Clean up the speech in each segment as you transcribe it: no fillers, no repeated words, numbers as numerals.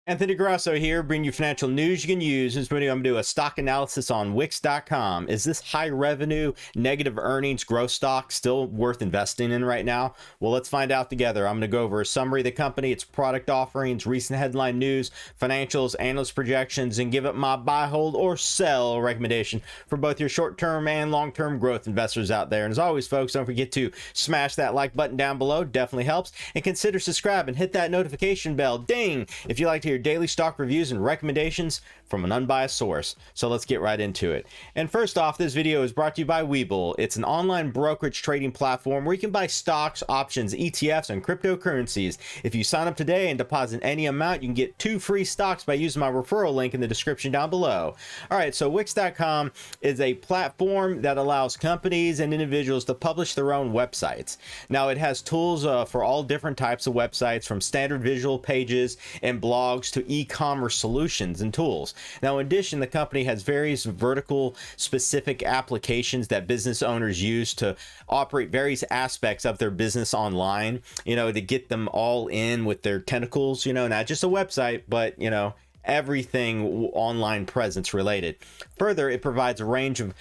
Anthony Grasso here, bringing you financial news you can use. In this video, I'm going to do a stock analysis on WIX.com. Is this high revenue, negative earnings growth stock still worth investing in right now? Well, let's find out together. I'm going to go over a summary of the company, its product offerings, recent headline news, financials, analyst projections, and give it my buy, hold, or sell recommendation for both your short-term and long-term growth investors out there. And as always, folks, don't forget to smash that like button down below. Definitely helps. And consider subscribe and hit that notification bell. Ding! If you like to hear daily stock reviews and recommendations from an unbiased source. So let's get right into it. And first off, this video is brought to you by Webull. It's an online brokerage trading platform where you can buy stocks, options, ETFs, and cryptocurrencies. If you sign up today and deposit any amount, you can get 2 free stocks by using my referral link in the description down below. All right, so WIX.com is a platform that allows companies and individuals to publish their own websites. Now, it has tools for all different types of websites, from standard visual pages and blogs to e-commerce solutions and tools. Now, in addition, the company has various vertical specific applications that business owners use to operate various aspects of their business online, to get them all in with their tentacles, not just a website, but, everything online presence related. Further, it provides a range of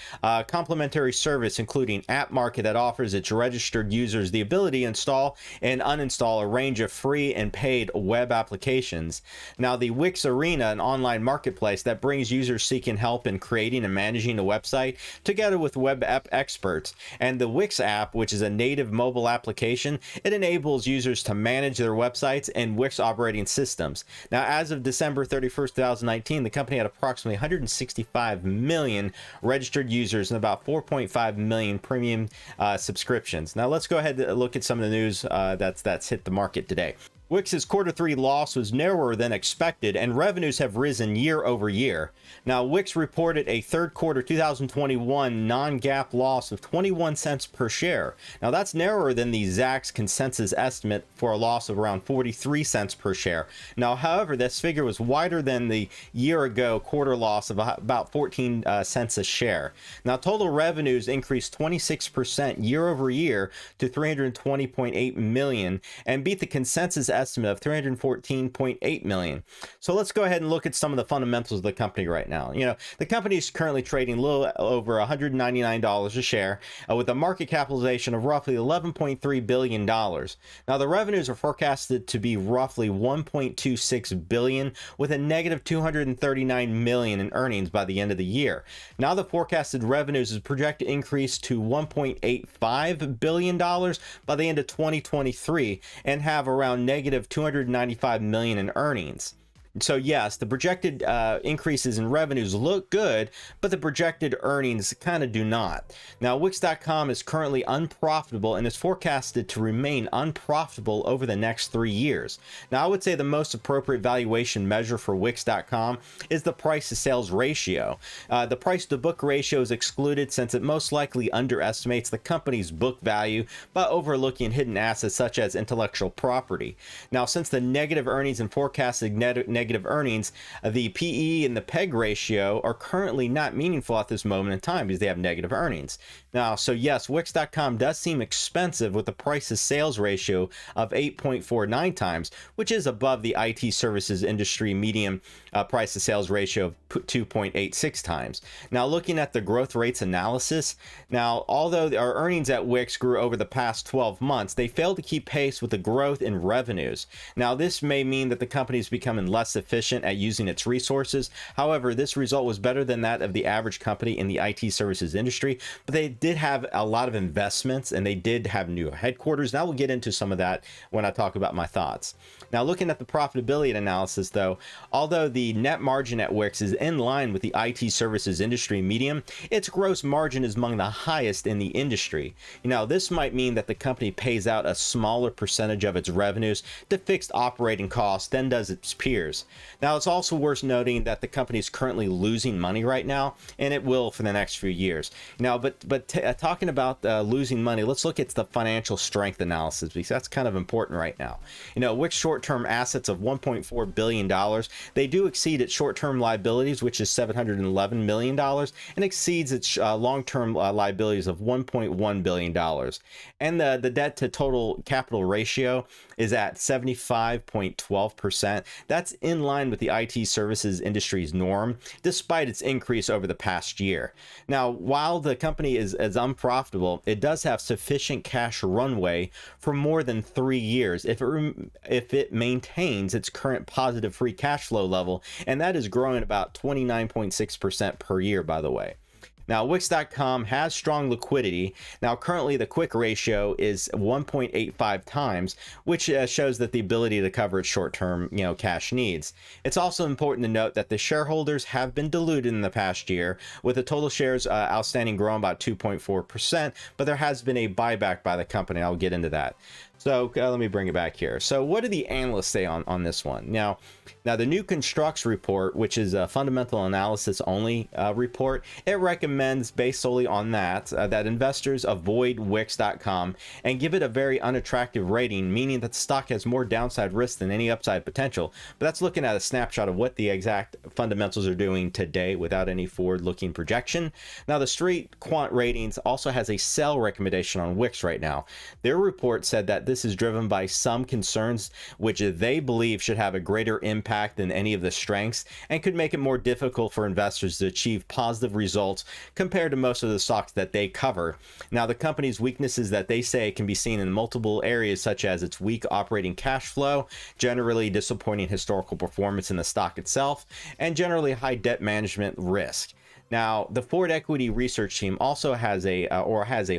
complementary service, including App Market, that offers its registered users the ability to install and uninstall a range of free and paid web applications. Now, the WIX Arena, an online marketplace that brings users seeking help in creating and managing a website together with web app experts. And the WIX app, which is a native mobile application, it enables users to manage their websites and WIX operating systems. Now, as of December 31st, 2019, the company had approximately 165 million registered users and about 4.5 million premium subscriptions. Now let's go ahead and look at some of the news that's hit the market today. WIX's Q3 loss was narrower than expected, and revenues have risen year over year. Now, WIX reported a third quarter 2021 non-GAAP loss of 21 cents per share. Now, that's narrower than the Zacks consensus estimate for a loss of around 43 cents per share. Now, however, this figure was wider than the year ago quarter loss of about 14 cents a share. Now, total revenues increased 26% year over year to 320.8 million and beat the consensus estimate of 314.8 million. So let's go ahead and look at some of the fundamentals of the company right now. The company is currently trading a little over $199 a share with a market capitalization of roughly $11.3 billion. Now, the revenues are forecasted to be roughly $1.26 billion with a negative $239 million in earnings by the end of the year. Now, the forecasted revenues is projected to increase to $1.85 billion by the end of 2023 and have around negative $295 million in earnings. So yes, the projected increases in revenues look good, but the projected earnings kind of do not. Now, WIX.com is currently unprofitable and is forecasted to remain unprofitable over the next 3 years. Now, I would say the most appropriate valuation measure for WIX.com is the price to sales ratio. The price to book ratio is excluded since it most likely underestimates the company's book value by overlooking hidden assets such as intellectual property. Now, since the negative earnings and forecasted negative earnings, the PE and the PEG ratio are currently not meaningful at this moment in time because they have negative earnings. Now, so yes, WIX.com does seem expensive with the price to sales ratio of 8.49 times, which is above the IT services industry median price to sales ratio of 2.86 times. Now, looking at the growth rates analysis, now, although our earnings at WIX grew over the past 12 months, they failed to keep pace with the growth in revenues. Now, this may mean that the company is becoming less efficient at using its resources. However, this result was better than that of the average company in the IT services industry, but they did have a lot of investments and they did have new headquarters. Now we'll get into some of that when I talk about my thoughts. Now, looking at the profitability analysis though, although the net margin at WIX is in line with the IT services industry median, its gross margin is among the highest in the industry. This might mean that the company pays out a smaller percentage of its revenues to fixed operating costs than does its peers. Now, it's also worth noting that the company is currently losing money right now, and it will for the next few years. Now, but talking about losing money, let's look at the financial strength analysis because that's kind of important right now. WIX short-term assets of $1.4 billion, they do exceed its short-term liabilities, which is $711 million, and exceeds its long-term liabilities of $1.1 billion. And the debt to total capital ratio is at 75.12%. That's in line with the IT services industry's norm, despite its increase over the past year. Now, while the company is unprofitable, it does have sufficient cash runway for more than 3 years if it maintains its current positive free cash flow level, and that is growing about 29.6% per year, by the way. Now, WIX.com has strong liquidity. Now, currently the quick ratio is 1.85 times, which shows that the ability to cover its short-term, cash needs. It's also important to note that the shareholders have been diluted in the past year, with the total shares outstanding growing about 2.4%, but there has been a buyback by the company. I'll get into that. So let me bring it back here. So what do the analysts say on this one? Now the new Constructs report, which is a fundamental analysis only report, it recommends, based solely on that, that investors avoid WIX.com and give it a very unattractive rating, meaning that the stock has more downside risk than any upside potential. But that's looking at a snapshot of what the exact fundamentals are doing today without any forward-looking projection. Now, the Street Quant Ratings also has a sell recommendation on WIX right now. Their report said that this is driven by some concerns which they believe should have a greater impact than any of the strengths and could make it more difficult for investors to achieve positive results compared to most of the stocks that they cover. Now, the company's weaknesses that they say can be seen in multiple areas, such as its weak operating cash flow, generally disappointing historical performance in the stock itself, and generally high debt management risk. Now, the Ford Equity Research Team also has a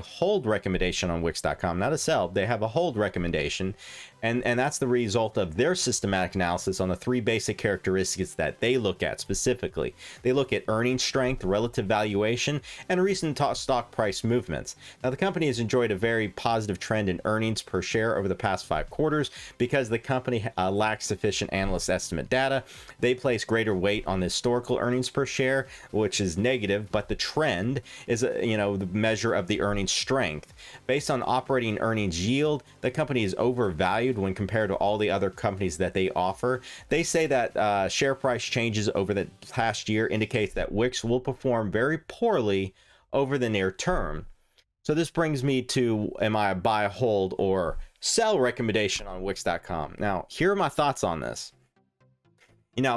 hold recommendation on WIX.com, not a sell. They have a hold recommendation, and that's the result of their systematic analysis on the 3 basic characteristics that they look at specifically. They look at earnings strength, relative valuation, and recent stock price movements. Now, the company has enjoyed a very positive trend in earnings per share over the past 5 quarters because the company lacks sufficient analyst estimate data. They place greater weight on the historical earnings per share, which is negative, but the trend is the measure of the earnings strength. Based on operating earnings yield, the company is overvalued when compared to all the other companies that they offer. They say that share price changes over the past year indicates that WIX will perform very poorly over the near term. So this brings me to, am I a buy, hold, or sell recommendation on WIX.com? Now, here are my thoughts on this.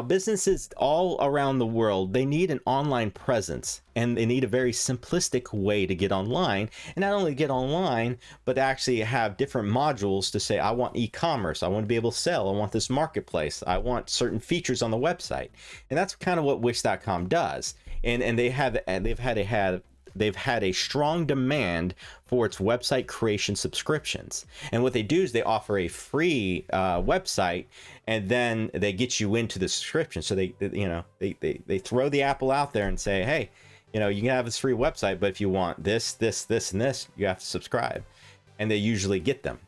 Businesses all around the world, they need an online presence, and they need a very simplistic way to get online, and not only get online, but actually have different modules to say, I want e-commerce, I want to be able to sell, I want this marketplace, I want certain features on the website. And that's kind of what WIX.com does. And they've had a strong demand for its website creation subscriptions. And what they do is they offer a free website, and then they get you into the subscription. So they throw the apple out there and say, hey, you can have this free website, but if you want this, this, this, and this, you have to subscribe. And they usually get them.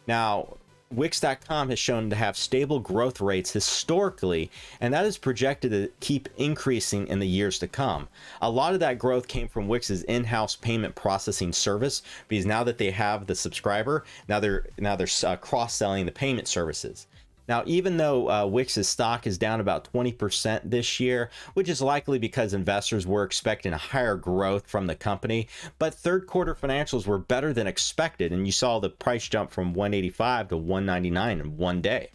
Now, WIX.com has shown to have stable growth rates historically, and that is projected to keep increasing in the years to come. A lot of that growth came from WIX's in-house payment processing service, because now that they have the subscriber, now they're cross-selling the payment services. Now, even though WIX's stock is down about 20% this year, which is likely because investors were expecting a higher growth from the company, but third quarter financials were better than expected, and you saw the price jump from 185 to 199 in one day.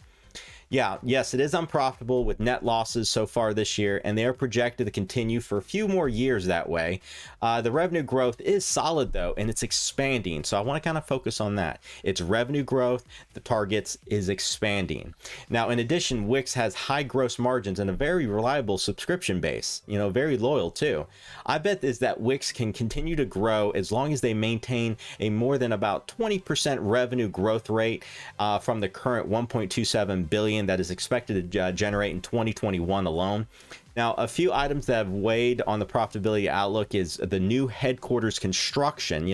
Yes, it is unprofitable with net losses so far this year, and they are projected to continue for a few more years that way. The revenue growth is solid though, and it's expanding. So I want to kind of focus on that. It's revenue growth, the targets is expanding. Now, in addition, WIX has high gross margins and a very reliable subscription base, very loyal too. I bet is that WIX can continue to grow as long as they maintain a more than about 20% revenue growth rate from the current 1.27 billion that is expected to generate in 2021 alone. Now, a few items that have weighed on the profitability outlook is the new headquarters construction.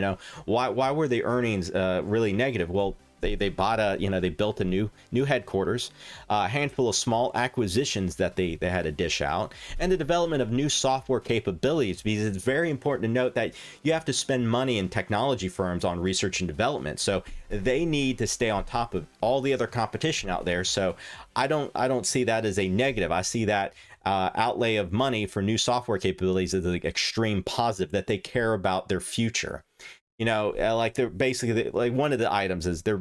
Why were the earnings really negative? Well, they bought they built a new headquarters, a handful of small acquisitions that they had to dish out, and the development of new software capabilities, because it's very important to note that you have to spend money in technology firms on research and development. So they need to stay on top of all the other competition out there. So I don't see that as a negative. I see that outlay of money for new software capabilities as an extreme positive, that they care about their future. Like they're basically, like one of the items is they're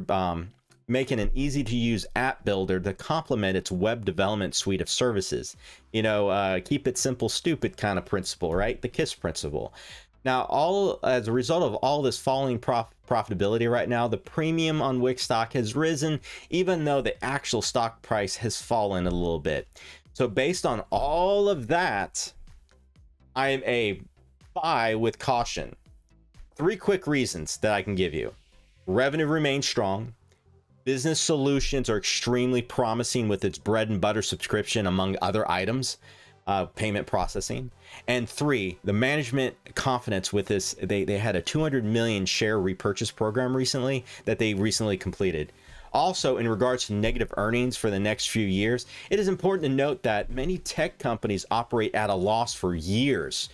making an easy to use app builder to complement its web development suite of services. You know, keep it simple, stupid kind of principle, right? The KISS principle. Now, all as a result of all this falling profitability right now, the premium on WIX stock has risen, even though the actual stock price has fallen a little bit. So based on all of that, I am a buy with caution. 3 quick reasons that I can give you. Revenue remains strong. Business solutions are extremely promising with its bread and butter subscription, among other items, payment processing. And 3, the management confidence with this. They had a 200 million share repurchase program recently that they recently completed. Also, in regards to negative earnings for the next few years, it is important to note that many tech companies operate at a loss for years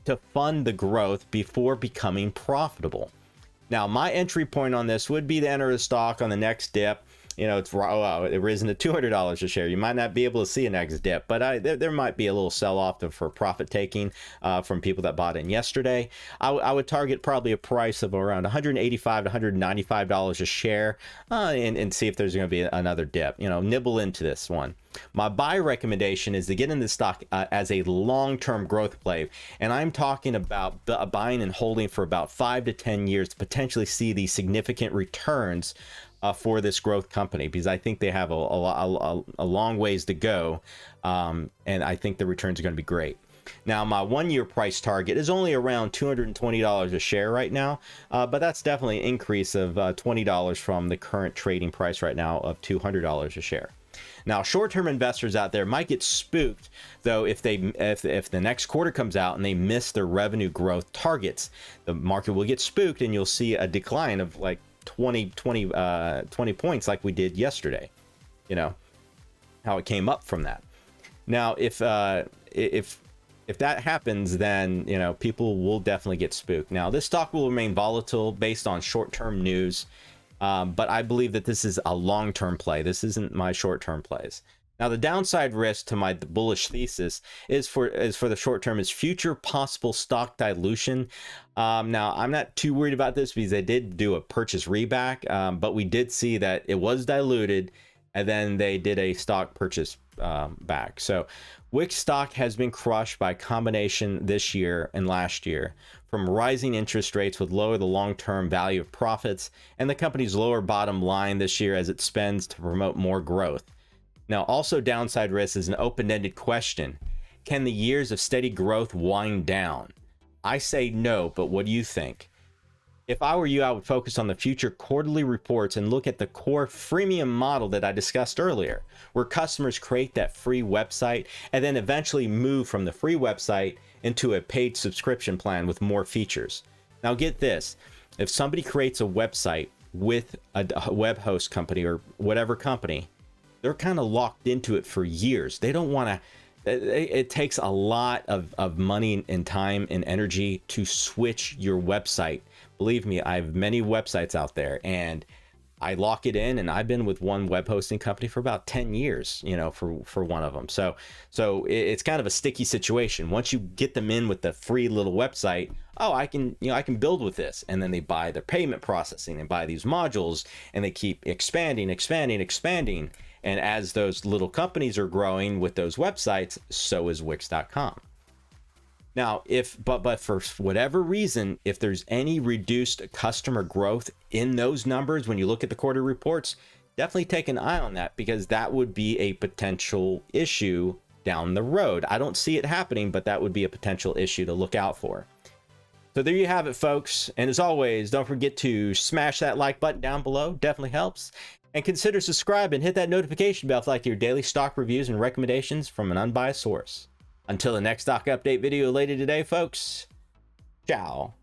to fund the growth before becoming profitable. Now, my entry point on this would be to enter the stock on the next dip. You know, it's risen to $200 a share. You might not be able to see a next dip, but there might be a little sell-off for profit taking from people that bought in yesterday. I would target probably a price of around $185 to $195 a share and see if there's going to be another dip. You know, nibble into this one. My buy recommendation is to get in this stock as a long-term growth play, and I'm talking about buying and holding for about 5 to 10 years to potentially see these significant returns for this growth company, because I think they have a long ways to go, and I think the returns are going to be great. Now, my 1-year price target is only around $220 a share right now, but that's definitely an increase of $20 from the current trading price right now of $200 a share. Now, short-term investors out there might get spooked, though, if the next quarter comes out and they miss their revenue growth targets. The market will get spooked, and you'll see a decline of like 20 points, like we did yesterday. You know how it came up from that. Now, if that happens, then you know people will definitely get spooked. Now, this stock will remain volatile based on short-term news. But I believe that this is a long-term play. This isn't my short-term plays. Now, the downside risk to my bullish thesis is for the short term is future possible stock dilution. Now, I'm not too worried about this because they did do a purchase reback, but we did see that it was diluted, and then they did a stock purchase back. So WIX stock has been crushed by a combination this year and last year from rising interest rates with lower the long-term value of profits and the company's lower bottom line this year as it spends to promote more growth. Now, also downside risk is an open-ended question. Can the years of steady growth wind down? I say no, but what do you think? If I were you, I would focus on the future quarterly reports and look at the core freemium model that I discussed earlier, where customers create that free website and then eventually move from the free website into a paid subscription plan with more features. Now get this, if somebody creates a website with a web host company or whatever company, they're kind of locked into it for years. They don't want to, it takes a lot of money and time and energy to switch your website. Believe me, I have many websites out there and I lock it in, and I've been with one web hosting company for about 10 years, you know, for one of them. So it's kind of a sticky situation. Once you get them in with the free little website, oh, I can build with this. And then they buy their payment processing and buy these modules, and they keep expanding. And as those little companies are growing with those websites, so is Wix.com. Now, but for whatever reason, if there's any reduced customer growth in those numbers, when you look at the quarter reports, definitely take an eye on that, because that would be a potential issue down the road. I don't see it happening, but that would be a potential issue to look out for. So there you have it, folks. And as always, don't forget to smash that like button down below. Definitely helps. And consider subscribing and hit that notification bell for like your daily stock reviews and recommendations from an unbiased source. Until the next stock update video later today, folks, ciao.